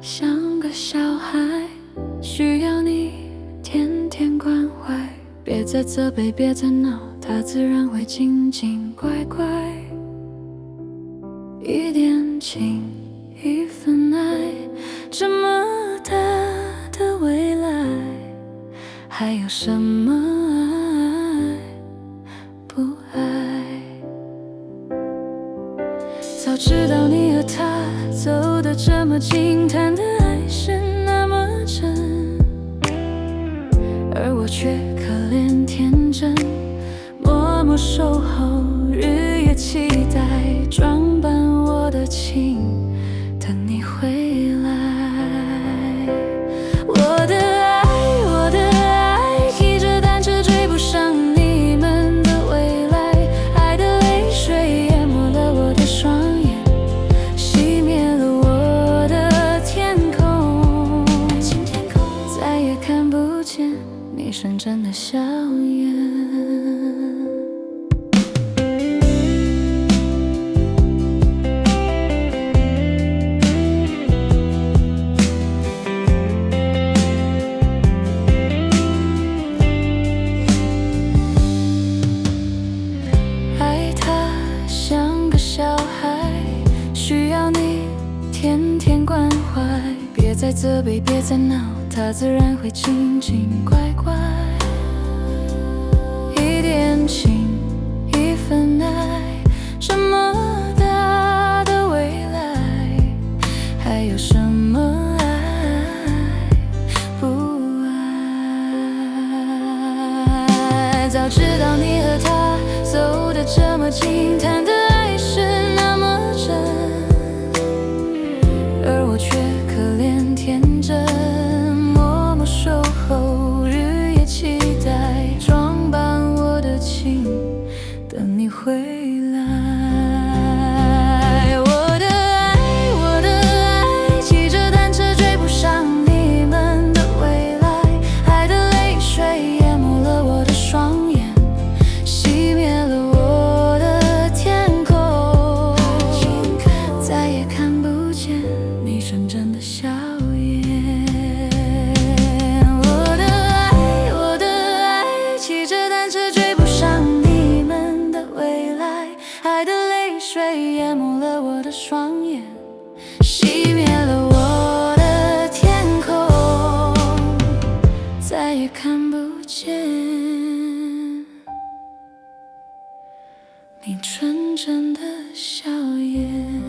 像个小孩，需要你天天关怀。别再责备，别再闹，他自然会静静乖乖。一点情，一份爱，这么大的未来，还有什么爱不爱？早知道你和他走得这么近，谈的爱是那么真，而我却可怜天真，默默守候，日夜期待，装扮我的情，等你回来。我的爱，骑着单车追不上你们的未来，爱的泪水淹没了我的双眼，熄灭了我的天空，再也看不见你深沉的笑颜。爱他像个小孩，需要你天天关怀。别再责备，别再闹，他自然会静静乖乖。一点情，一份爱，这么大的未来，还有什么爱不爱？早知道你和他走得这么近，谈的爱是那么真，而我却可怜天真，默默守候，日夜期待，装扮我的情，等你回来。我的爱，骑着单车追不上你们的未来，爱的泪水淹没了我的双眼，熄灭了我的天空，再也看不见你纯真的笑颜。我的爱，骑着单车追不上你们的未来，爱的泪水淹没了我的双眼，熄灭了我的天空，再也看不见你纯真的笑颜。